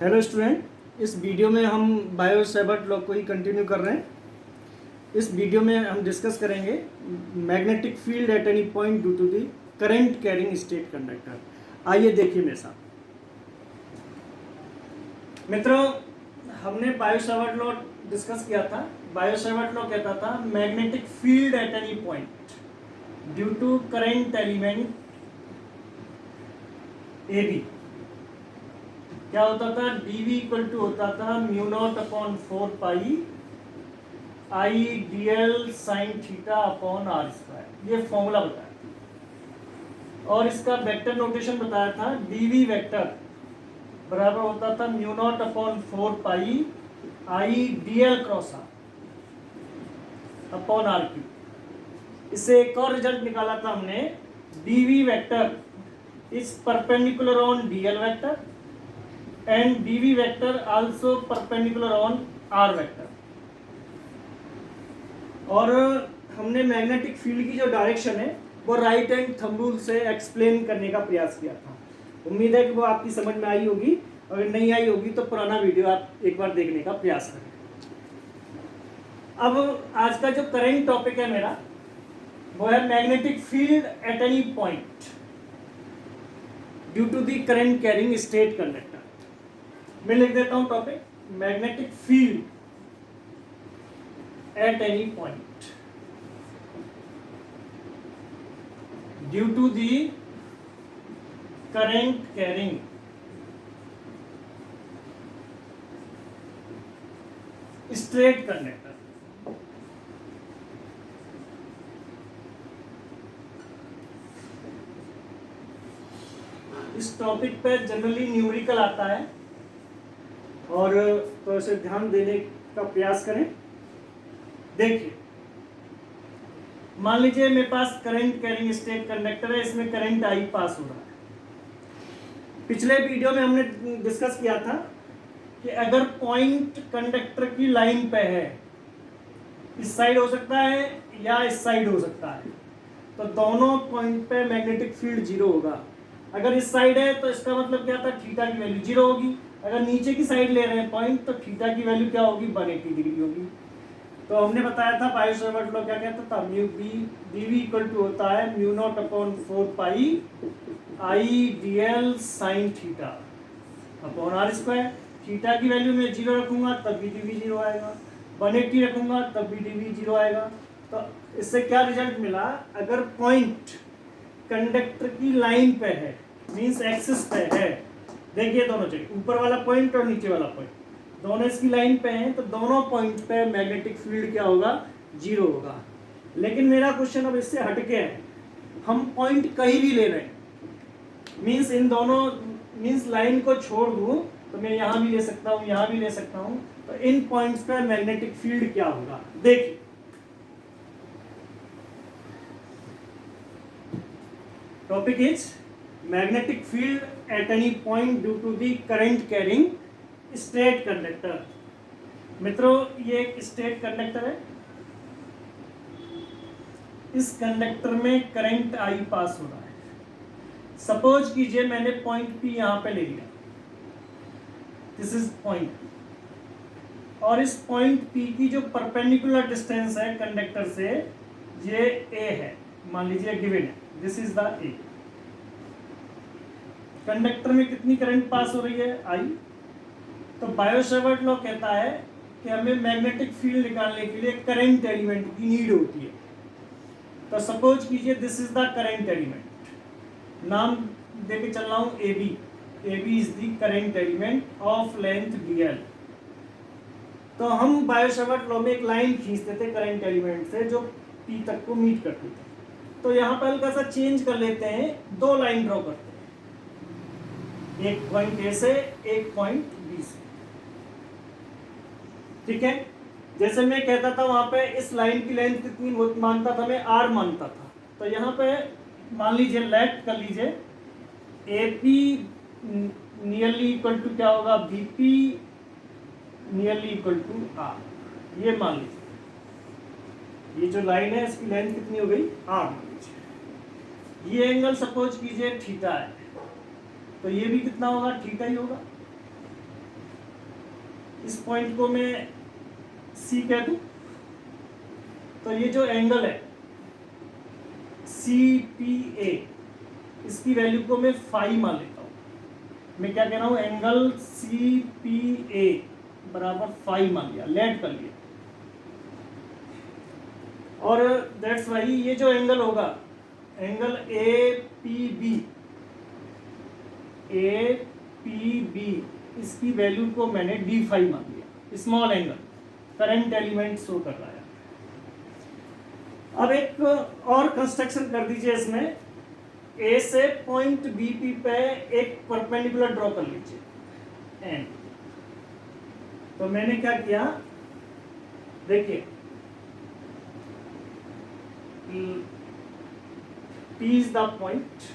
Hello student, इस video में हम बायो-सेवर्ट लॉ को ही कंटिन्यू कर रहे हैं। इस वीडियो में हम डिस्कस करेंगे magnetic field at any point due to the current carrying straight conductor. आइए देखिए मेरे साथ। मित्रों, हमने बायो-सेवर्ट लॉ डिस्कस किया था। बायो-सेवर्ट लॉ कहता था magnetic field at any point due to current element A B क्या होता था, dv इक्वल टू होता था mu naught upon 4 pi i dl sine theta upon r square. ये फॉर्मूला बताया था और इसका वेक्टर नोटेशन बताया था। dv वेक्टर बराबर होता था mu naught upon 4 pi i dl cross r upon r cube. इससे एक और रिजल्ट निकाला था हमने, dv vector is perpendicular on dl vector and dv vector also perpendicular on r vector। और हमने मैग्नेटिक फील्ड की जो डायरेक्शन है वो राइट हैंड थंब रूल से एक्सप्लेन करने का प्रयास किया था। उम्मीद है कि वो आपकी समझ में आई होगी। अगर नहीं आई होगी तो पुराना वीडियो आप एक बार देखने का प्रयास करें। अब आज का जो करंट टॉपिक है मेरा वो है magnetic field at any point due to the current carrying straight conductor. मैं लिख देता हूं topic, magnetic field at any point due to the current carrying straight conductor. इस टॉपिक पे जनरली न्यूमेरिकल आता है और तो इसे ध्यान देने का प्रयास करें। देखिए, मान लीजिए मेरे पास करंट कैरिंग स्टेट कंडक्टर है, इसमें करंट आई पास हो रहा है। पिछले वीडियो में हमने डिस्कस किया था कि अगर पॉइंट कंडक्टर की लाइन पे है, इस साइड हो सकता है या इस साइड हो सकता है, तो दोनों पॉइंट पे मैग्नेटिक फील्ड जीरो होगा। अगर इस साइड है तो इसका मतलब क्या था, थीटा की वैल्यू जीरो होगी। अगर नीचे की साइड ले रहे हैं पॉइंट तो थीटा की वैल्यू क्या होगी, 180 डिग्री होगी। तो हमने बताया था बायो-सेवर्ट लॉ क्या कहता था, mu B dv equal to होता है mu naught upon 4 pi i dl sine theta upon r square. Theta की वैल्यू में जीरो रखूंगा तब भी dv जीरो आएगा, 180 रखूंगा तब भी dv जीरो आएगा। तो इससे क्या रिजल्ट मिला, अगर पॉइंट कंडक्टर की लाइन पे है, मीन्स एक्सिस पे है, देखिए दोनों जगह ऊपर वाला पॉइंट और नीचे वाला पॉइंट दोनों इसकी लाइन पे हैं, तो दोनों पॉइंट पे मैग्नेटिक फील्ड क्या होगा, जीरो होगा। लेकिन मेरा क्वेश्चन अब इससे हटके है, हम पॉइंट कहीं भी ले रहे हैं, मीन्स इन दोनों मीन्स लाइन को छोड़ दूं तो मैं यहाँ भी ले सकता हूँ, यहाँ भी ले सकता हूँ, तो इन पॉइंट्स पे मैग्नेटिक फील्ड क्या होगा। देखिए, topic is magnetic field at any point due to the current carrying straight conductor. मित्रों, ये एक स्टेट कंडक्टर है। इस कंडक्टर में करंट आई पास हो रहा है। सपोज कीजिए मैंने पॉइंट पी यहां पे ले लिया, दिस इज पॉइंट, और इस पॉइंट पी की जो परपेंडिकुलर डिस्टेंस है कंडक्टर से, ये ए है, मान लीजिए गिवन है, this is the A. Conductor में कितनी करंट पास हो रही है, आई। तो बायो-सेवर्ट लॉ कहता है कि हमें मैग्नेटिक फील्ड निकालने के लिए करंट एलिमेंट की नीड होती है। तो सपोज कीजिए this is the current element, नाम देके चल रहा हूं A B. A B is the current element of length dl। तो हम बायो-सेवर्ट लॉ में एक लाइन खींचते थे करंट एलिमेंट से जो पी तक को मीट करती थी। तो यहाँ पर हल्का सा चेंज कर लेते हैं, दो लाइन ड्रॉ करते हैं, एक पॉइंट ए से एक पॉइंट बी से। ठीक है, जैसे मैं कहता था वहां पे इस लाइन की लेंथ कितनी मानता था मैं, r मानता था। तो यहाँ पे मान लीजिए लेट कर लीजिए, A P nearly equal to क्या होगा, B P nearly equal to r। ये मान लीजिए ये जो लाइन है इसकी लेंथ कितनी हो गई, r मान लीजिए। ये एंगल सपोज कीजिए थीटा है, तो ये भी कितना होगा, थीटा ही होगा। इस पॉइंट को मैं सी कह दूं, तो ये जो एंगल है CPA, इसकी वैल्यू को मैं फाई मान लेता हूं। मैं क्या कह रहा हूं, एंगल CPA बराबर फाई मान लिया, लेट कर लिया। और दैट्स वाई ये जो एंगल होगा, एंगल APB, इसकी वैल्यू को मैंने D फाई मान लिया, small angle, current element show कर रहा है। अब एक और कंस्ट्रक्शन कर दीजिए, इसमें ए से पॉइंट BP पे एक परपेंडिकुलर ड्रॉ कर लीजिए एंड। तो मैंने क्या किया, देखिए P is the point,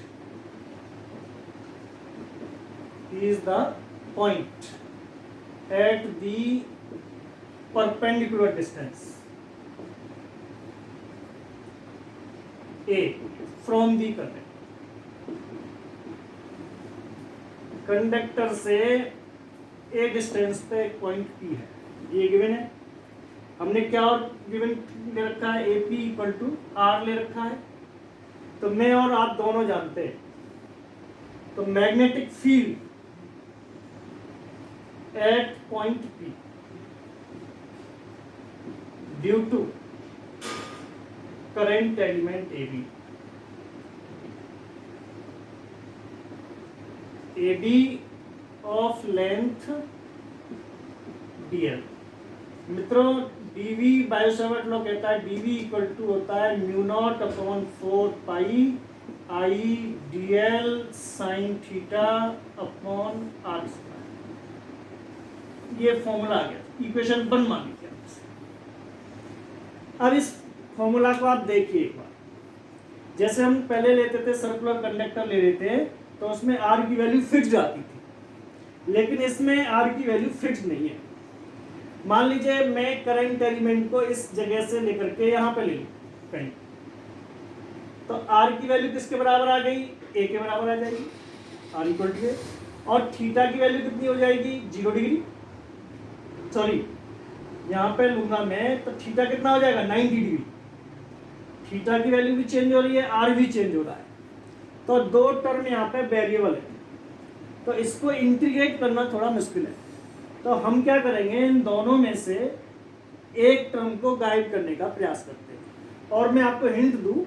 at the perpendicular distance A from the conductor से A डिस्टेंस पे एक पॉइंट P है, ये गिवन है। हमने क्या और गिवन ले रखा है, AP इक्वल टू R ले रखा है। तो मैं और आप दोनों जानते हैं, तो magnetic field at point P due to current element AB of length DL। मित्रों, DV बायोसावर्ट लॉ कहता है DV इक्वल टू होता है mu naught upon 4 pi I DL sine theta upon R square. ये फॉर्मूला आ गया, equation 1 मान लीजिए। अब इस फॉर्मूला को आप देखिए एक बार, जैसे हम पहले लेते थे सर्कुलर कंडक्टर ले लेते हैं तो उसमें R की वैल्यू फिक्स्ड आती थी, लेकिन इसमें R की वैल्यू फिक्स्ड नहीं है। मान लीजिए मैं करंट एलिमेंट को इस जगह से लेकर के यहाँ पे ले लूँ कहीं, तो R की वैल्यू किसके बराबर आ गई, A के बराबर आ जाएगी, R इक्वल टू A। और थीटा की वैल्यू कितनी हो जाएगी, 0 डिग्री, सॉरी यहाँ पे लूंगा मैं, तो थीटा कितना हो जाएगा, 90 डिग्री। थीटा की वैल्यू भी चेंज हो रही है, R भी चेंज हो रहा है। तो दो टर्म यहाँ पे वेरिएबल है, तो इसको इंटीग्रेट करना थोड़ा मुश्किल है। तो हम क्या करेंगे, इन दोनों में से एक टर्म को गायब करने का प्रयास करते हैं। और मैं आपको हिंट दूं,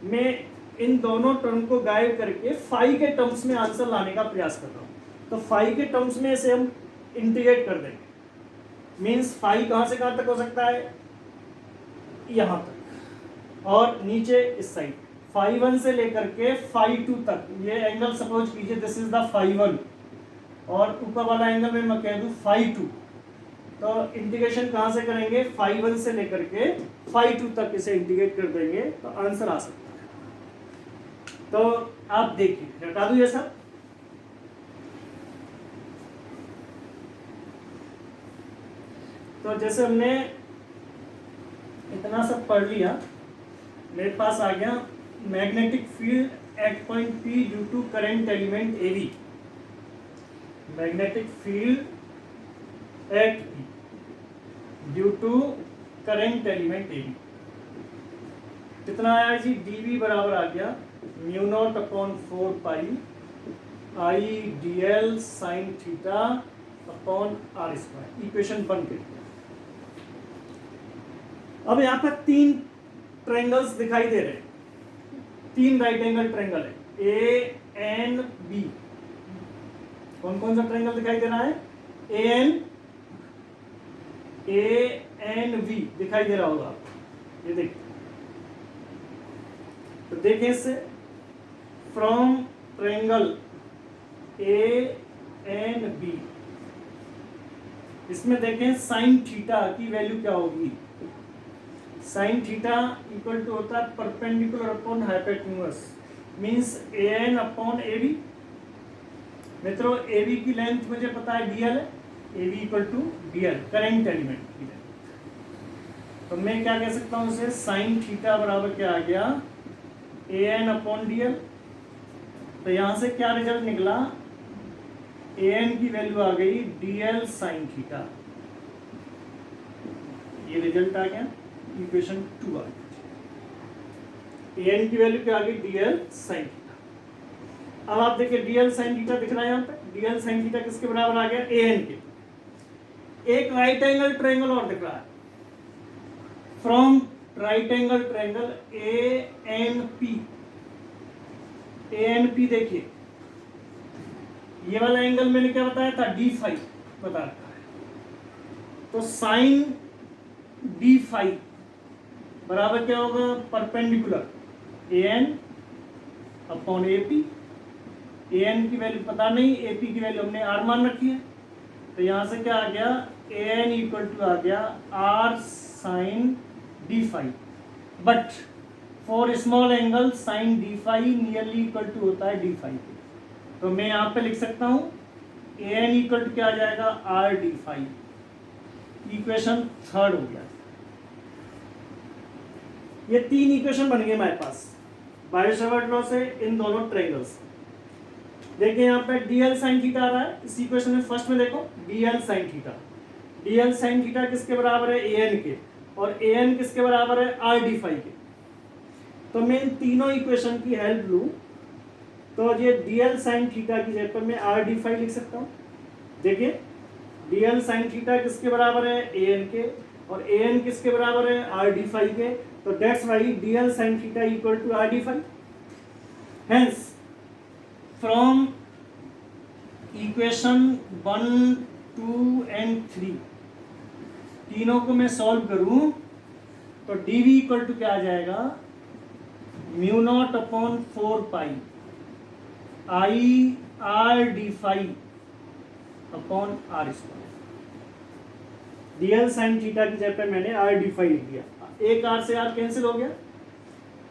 मैं इन दोनों टर्म को गायब करके फाई के टर्म्स में आंसर लाने का प्रयास कर रहा हूँ। तो फाई के टर्म्स में इसे हम इंटीग्रेट कर देंगे। मीन्स फाई कहाँ से कहाँ तक हो सकता है, यहाँ तक, और नीचे इस साइड फाई 1 से लेकर के फाई 2 तक। ये एंगल सपोज कीजिए दिस इज द फाई 1, और ऊपर वाला एंगल में मैं कह दूं फाई 2। तो इंटीग्रेशन कहाँ से करेंगे, फाई 1 से लेकर के फाई 2 तक इसे इंटीग्रेट कर देंगे तो आंसर आ सकता है। तो आप देखिए, हटा दूं ये सब। तो जैसे हमने इतना सब पढ़ लिया, मेरे पास आ गया magnetic field at point P due to current element AB। Magnetic field at P due to current element AB कितना आया जी, DV बराबर आ गया mu naught upon 4 pi I DL sine theta upon R square. Equation 1 के। अब यहाँ पर 3 ट्रायंगल्स दिखाई दे रहे हैं, 3 राइट एंगल ट्रायंगल है ANB। कौन कौन सा ट्रायंगल दिखाई दे रहा है, ANV दिखाई दे रहा होगा आपको, ये देखिए। तो देखें इससे, फ्रॉम ट्रायंगल ANB, इसमें देखें साइन थीटा की वैल्यू क्या होगी। साइन थीटा इक्वल टू होता है perpendicular upon hypotenuse, means AN upon AB। मित्रों, AB की लेंथ मुझे पता है DL है, AB equal to DL current element की लेंथ। तो मैं क्या कह सकता हूं उसे, साइन थीटा बराबर क्या आ गया, AN अपॉन DL। तो यहां से क्या रिजल्ट निकला, AN की वैल्यू आ गई DL साइन थीटा। ये रिजल्ट आ गया, इक्वेशन 2 आ गई। an की वैल्यू क्या आ गई, dl sin थीटा। अब आप देखिए dl sin थीटा दिख रहा है यहाँ पे, dl sin थीटा किसके बराबर आ गया, an के। एक राइट एंगल ट्रायंगल और दिख रहा है, from right angle triangle ANP देखिए, ये वाला एंगल मैंने क्या बताया था, d फाई बता रखा है। तो साइन d फाई बराबर क्या होगा, perpendicular AN upon AP। AN की वैल्यू पता नहीं, AP की वैल्यू हमने R मान रखी है, तो यहां से क्या आ गया, AN इक्वल टू आ गया R sine d phi. But for small angle sine d phi nearly equal to होता है d फाई। तो मैं यहाँ पे लिख सकता हूँ AN इक्वल टू क्या आ जाएगा, R d फाई। इक्वेशन 3 हो गया। ये 3 इक्वेशन बन गए हमारे पास बायो-सावर्ट लॉ से इन दोनों ट्रायंगल्स। देखिए यहाँ पे dl sin थीटा आ रहा है इस इक्वेशन में, फर्स्ट में देखो dl sin theta, dl sin theta किसके बराबर है, an के, और an किसके बराबर है, r d फाई के। तो मैं इन तीनों इक्वेशन की हेल्प लूँ तो ये dl sin थीटा की जगह पर मैं r d फाई लिख सकता हूँ। देखिए dl sin थीटा किसके बराबर है, an के, और an किसके बराबर है, r d फाई के। तो that's why dl sin theta equal to r d phi. Hence from equation 1, 2 and 3 तीनों को मैं सॉल्व करूं तो dv इक्वल टू क्या आ जाएगा, mu naught upon 4 pi I R D phi upon R square. dl sin theta की जगह पे मैंने r d फाई लिख दिया, एक r से r कैंसिल हो गया,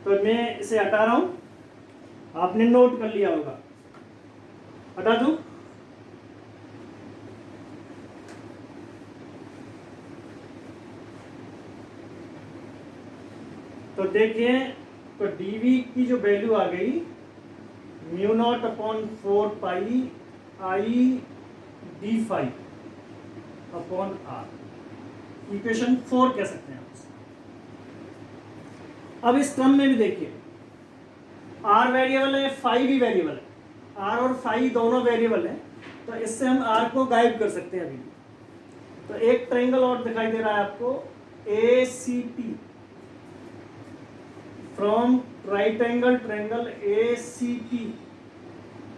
तो मैं इसे हटा रहा हूं, आपने नोट कर लिया होगा, हटा दूं। तो देखिए, तो dv की जो वैल्यू आ गई mu naught upon 4 pi I D phi upon R, equation 4 कह सकते हैं आप। अब इस क्रम में भी देखिए r वेरिएबल है, फाई भी वेरिएबल है, r और फाई दोनों वेरिएबल है, तो इससे हम r को गायब कर सकते हैं अभी। तो एक ट्रायंगल और दिखाई दे रहा है आपको ACT, from right angle triangle ACT।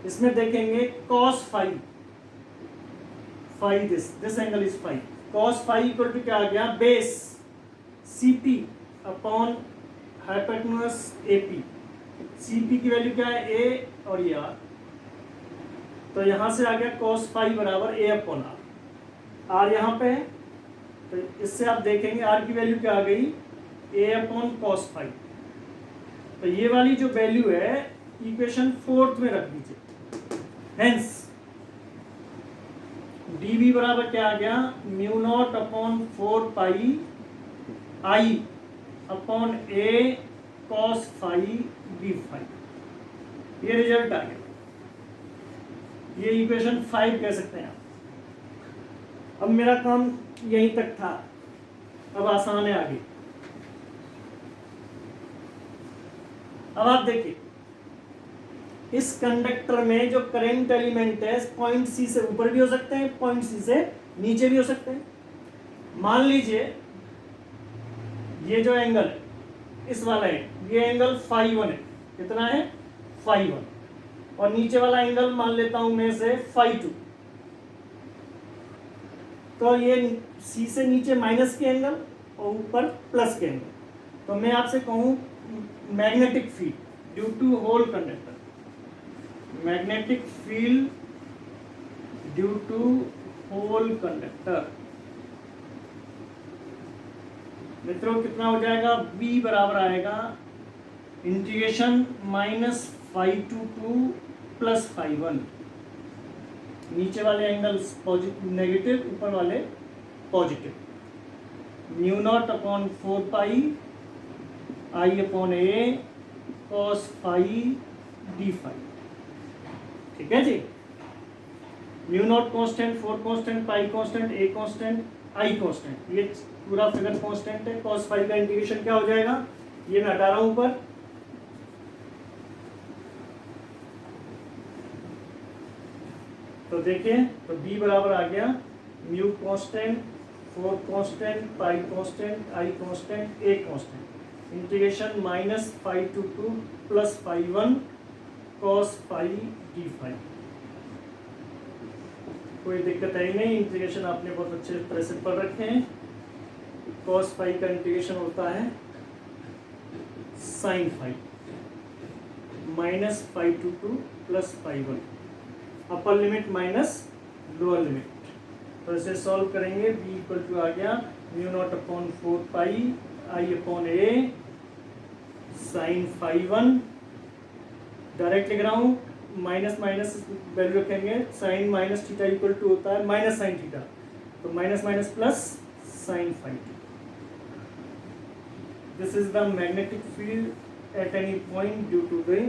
इसमें देखेंगे cos phi, phi this angle is phi, cos phi equal to क्या आ गया, base CP upon hypotenuse AP। CP की वैल्यू क्या है, A और ये R, तो यहां से आ गया cos फाई बराबर A अपॉन R। R यहाँ पे है, तो इससे आप देखेंगे R की वैल्यू क्या आ गई, A अपॉन cos फाई। तो ये वाली जो वैल्यू है इक्वेशन 4 में रख दीजिए। हेंस dv बराबर क्या आ गया, mu naught upon 4 pi I upon A cos phi D phi. ये रिजल्ट आ गया, ये इक्वेशन 5 कह सकते हैं आप। अब मेरा काम यहीं तक था, अब आसान है आगे। अब आप देखिए इस कंडक्टर में जो करंट एलिमेंट है पॉइंट सी से ऊपर भी हो सकते हैं, पॉइंट सी से नीचे भी हो सकते हैं। मान लीजिए ये जो एंगल है इस वाला है, ये एंगल फाई 1 है, कितना है, फाई 1, और नीचे वाला एंगल मान लेता हूं मैं से फाई 2। तो ये सी से नीचे माइनस के एंगल और ऊपर प्लस के एंगल। तो मैं आपसे कहूं magnetic field due to whole conductor, magnetic field due to whole conductor, मित्रों कितना हो जाएगा, b बराबर आएगा integration minus phi 2 plus phi 1। नीचे वाले एंगल्स पॉजिटिव नेगेटिव, ऊपर वाले positive, mu naught upon 4 pi I upon A cos phi D phi. ठीक है जी, mu naught constant, 4 constant, pi constant, A constant, I constant, ये पूरा फिगर कांस्टेंट है। cos फाई का इंटीग्रेशन क्या हो जाएगा, ये मैं हटा रहा हूं ऊपर, तो देखिए तो b बराबर आ गया mu constant, 4 constant, pi constant, I constant, A constant, integration minus phi two 2 plus phi 1 cos phi D phi. कोई दिक्कत है ही नहीं, इंटीग्रेशन आपने बहुत अच्छे तरह से पढ़ रखे हैं। cos फाई का इंटीग्रेशन होता है sine phi minus phi two 2 plus phi 1, upper limit minus lower limit. तो इसे सॉल्व करेंगे, b इक्वल टू आ गया mu naught upon 4 pi I upon A sine phi 1, direct लिख रहा हूँ, माइनस माइनस वैल्यू रखेंगे, sine minus theta equal to होता है माइनस साइन थीटा, तो minus minus plus sine phi. This is the magnetic field at any point due to the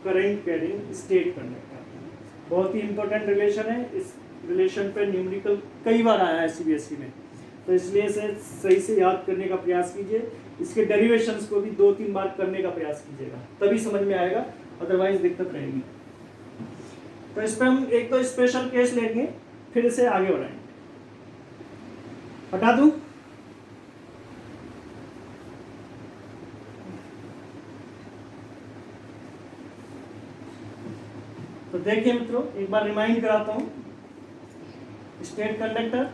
current carrying straight conductor. बहुत ही important relation है, इस relation पे numerical कई बार आया है सीबीएसई में, तो इसलिए इसे सही से याद करने का प्रयास कीजिए। इसके डेरिवेशंस को भी 2-3 बार करने का प्रयास कीजिएगा, तभी समझ में आएगा, अदरवाइज दिक्कत रहेगी। तो इस पर हम एक तो स्पेशल केस लेंगे, फिर इसे आगे बढ़ाएंगे। हटा दूं, तो देखिए मित्रों, एक बार रिमाइंड कराता हूं। State conductor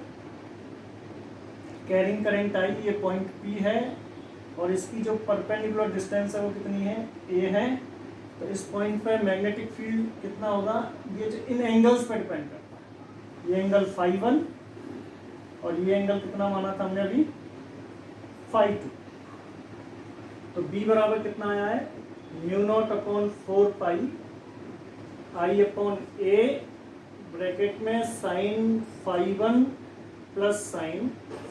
carrying current I, ये पॉइंट P है और इसकी जो परपेंडिकुलर डिस्टेंस है वो कितनी है, A है। तो इस पॉइंट पर मैग्नेटिक फील्ड कितना होगा, ये जो इन एंगल्स पर डिपेंड करता है। ये एंगल फाई 1 और ये एंगल कितना माना था हमने अभी, फाई 2। तो B बराबर कितना आया है, mu naught upon 4 pi I upon A bracket में sine phi 1 plus sine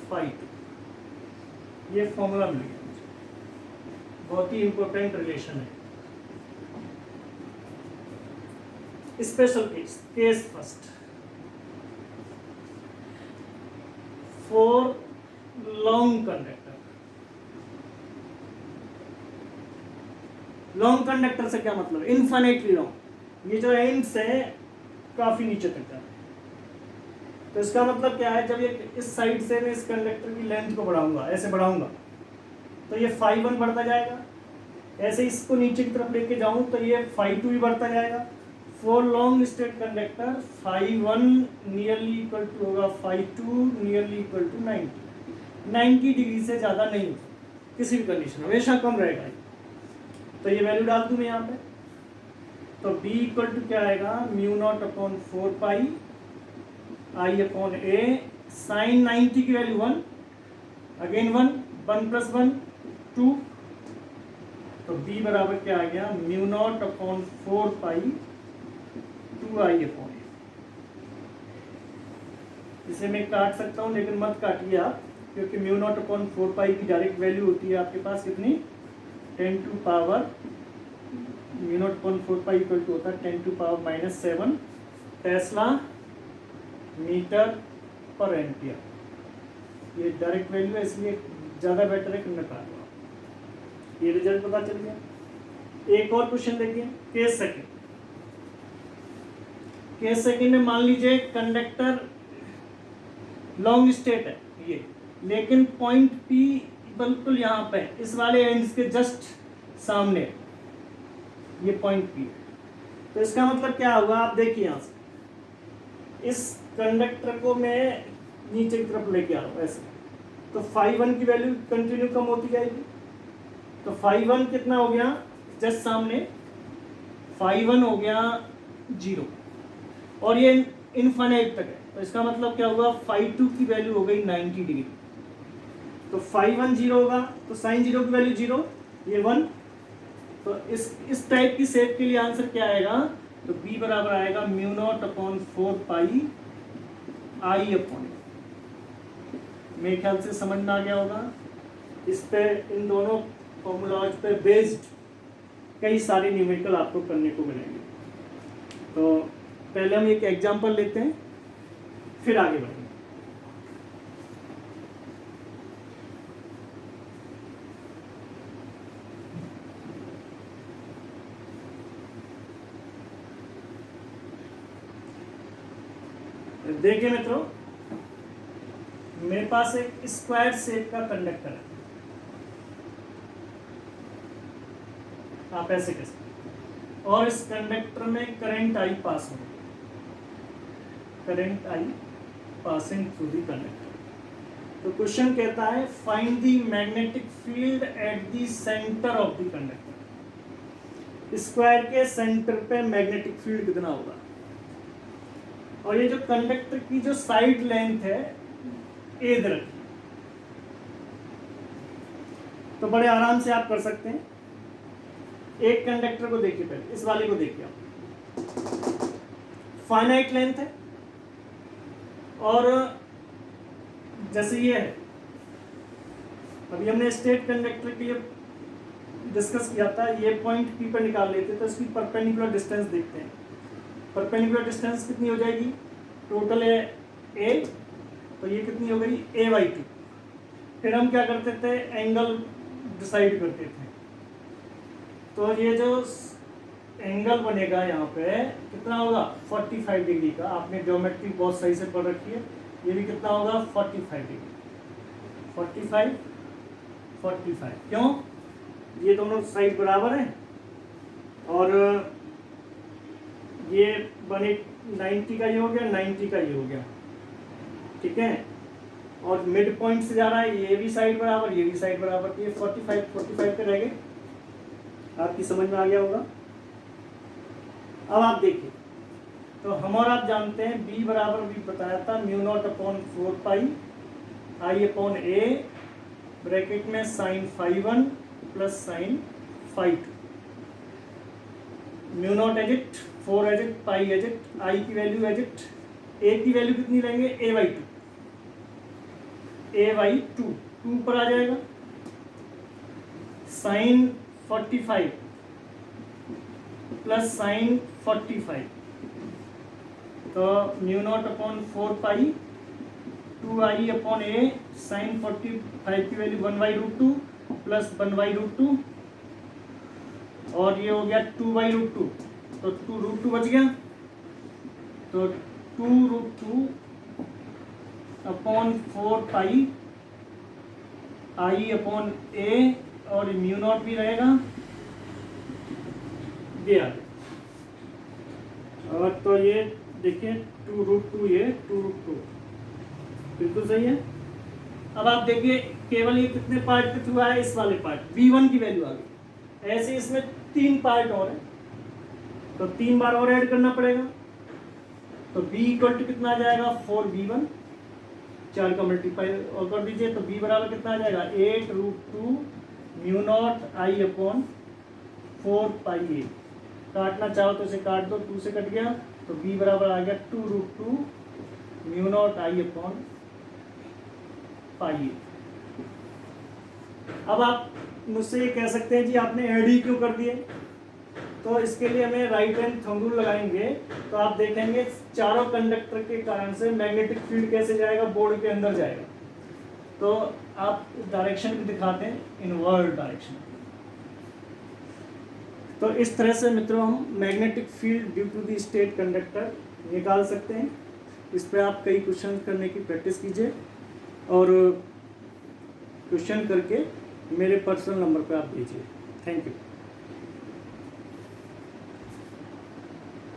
phi 2। ये फॉर्मूला मिल गया मुझे, बहुत ही इंपॉर्टेंट रिलेशन है। Special case first, for long conductor. Long conductor से क्या मतलब, इनफाइनाइटली लॉन्ग, ये जो एंड से काफी नीचे तक जाता है। तो इसका मतलब क्या है, जब ये इस साइड से मैं इस कंडक्टर की लेंथ को बढ़ाऊंगा, ऐसे बढ़ाऊंगा, तो ये फाई 1 बढ़ता जाएगा। ऐसे इसको नीचे की तरफ लेके जाऊं तो ये फाई 2 भी बढ़ता जाएगा। For long straight conductor phi 1 nearly equal to होगा phi 2 nearly equal to 90 degree से ज़्यादा नहीं, किसी भी कंडीशन हमेशा कम रहेगा। तो ये वैल्यू डाल दूँ मैं यहाँ पे, तो b इक्वल टू क्या आएगा, mu naught upon 4 pi I upon A sign 90 की वैल्यू 1, अगेन 1 प्लस 1 2, तो b बराबर क्या आ गया, म्यू नॉट अपॉन 4 पाई 2 आई अपॉन ए। इसे मैं काट सकता हूँ, लेकिन मत काटिए आप, क्योंकि म्यू नॉट अपॉन 4 पाई की डायरेक्ट वैल्यू होती है आपके पास कितनी, 10 to power, mu naught upon 4 pi equal to होता है 10 to power minus 7 tesla metre per ampere. ये डायरेक्ट वैल्यू है, इसलिए ज़्यादा बेटर है कि मैं काट लूँ। ये रिजल्ट पता चल गया। एक और क्वेश्चन देखिए, केस सेकंड। केस सेकंड में मान लीजिए कंडक्टर लॉन्ग स्टेट है ये, लेकिन पॉइंट P बिल्कुल यहाँ पे इस वाले एंड्स के जस्ट सामने ये पॉइंट P है। तो इसका मतलब क्या होगा, आप देखिए यहाँ से इस कंडक्टर को मैं नीचे की तरफ लेके आ रहा हूँ ऐसे, तो फाई 1 की वैल्यू कंटिन्यू कम होती जाएगी। तो फाई 1 कितना हो गया, जस्ट सामने फाई 1 हो गया 0 और ये इनफाइनाइट तक है। तो इसका मतलब क्या होगा, फाई 2 की वैल्यू हो गई 90 डिग्री। तो फाई 1 0 होगा, तो साइन 0 की वैल्यू 0, ये 1। तो इस टाइप की शेप के लिए आंसर क्या आएगा, तो b बराबर आएगा mu naught upon 4 pi I upon. मेरे ख्याल से समझ में आ गया होगा। इस पे इन दोनों फॉर्मूलाज पे बेस्ड कई सारे न्यूमेरिकल आपको करने को मिलेंगे। तो पहले हम एक एग्जांपल लेते हैं, फिर आगे बढ़ेंगे। देखिए मित्रों, मेरे पास एक स्क्वायर शेप का कंडक्टर है, आप ऐसे कह सकते, और इस कंडक्टर में करंट आई पास हो रही है, current I passing through the conductor. तो क्वेश्चन कहता है find the magnetic field at the centre of the conductor. Square के सेंटर पे मैग्नेटिक फील्ड कितना होगा, और ये जो कंडक्टर की जो साइड लेंथ है ए रखी, तो बड़े आराम से आप कर सकते हैं। एक कंडक्टर को देखिए, पहले इस वाले को देखिए आप, फाइनाइट लेंथ है, और जैसे ये है, अभी हमने स्ट्रेट कंडक्टर के लिए डिस्कस किया था, ये पॉइंट पी पर निकाल लेते, तो इसकी परपेंडिकुलर डिस्टेंस देखते हैं। परपेंडिकुलर डिस्टेंस कितनी हो जाएगी, टोटल है ए, तो ये कितनी हो गई a/2। फिर हम क्या करते थे, एंगल डिसाइड करते थे, तो ये जो एंगल बनेगा यहाँ पे कितना होगा 45 डिग्री का। आपने ज्योमेट्री बहुत सही से पढ़ रखी है, ये भी कितना होगा 45 डिग्री, 45 क्यों, ये दोनों साइड बराबर हैं, और ये 190 का ये हो गया, 90 का ये हो गया, ठीक है, और मिड पॉइंट से जा रहा है, ये भी साइड बराबर, ये भी साइड बराबर, ये 45 पे रह गए। आपकी समझ में आ गया होगा। अब आप देखिए, तो हम और आप जानते हैं b बराबर भी बताया था μ0/4 I/a ब्रैकेट में sin φ1 plus sin φ2, μ0 as it, 4 as it, pi as it, I की वैल्यू एजिट, a की वैल्यू कितनी लेंगे a/2 2 पर आ जाएगा, sin 45 प्लस sin 45, तो μ0/4 2I/a sin 45 की वैल्यू 1/√2 प्लस 1/√2, और ये हो गया 2/√2, तो 2√2 बच गया, तो 2√2/4 I/a, और μ0 भी रहेगा, ये आ गया। और तो ये देखिए 2√2, ये 2√2 बिल्कुल सही है। अब आप देखिए केवल ये कितने पार्ट के थ्रू आया, इस वाले पार्ट b1 की वैल्यू आ गई, ऐसे इसमें 3 पार्ट और है, तो 3 बार और ऐड करना पड़ेगा, तो b इक्वल टू कितना आ जाएगा 4b1, 4 का मल्टीप्लाई और कर दीजिए, तो b बराबर कितना आ जाएगा 8√2 μ0 I/4 काटना चाहो तो इसे काट दो, 2 से कट गया, तो b बराबर आ गया 2√2 μ0 I/4। अब आप मुझसे ये कह सकते हैं जी आपने एड ही क्यों कर दिए, तो इसके लिए हमें राइट हैंड थंब रूल लगाएंगे, तो आप देखेंगे चारों कंडक्टर के कारण से मैग्नेटिक फील्ड कैसे जाएगा, बोर्ड के अंदर जाएगा, तो आप डायरेक्शन भी दिखाते हैं, इनवर्ड डायरेक्शन। तो इस तरह से मित्रों हम magnetic field due to the straight conductor निकाल सकते हैं। इस पर आप कई क्वेश्चन करने की प्रैक्टिस कीजिए, और क्वेश्चन करके मेरे पर्सनल नंबर पर आप दीजिए। Thank you.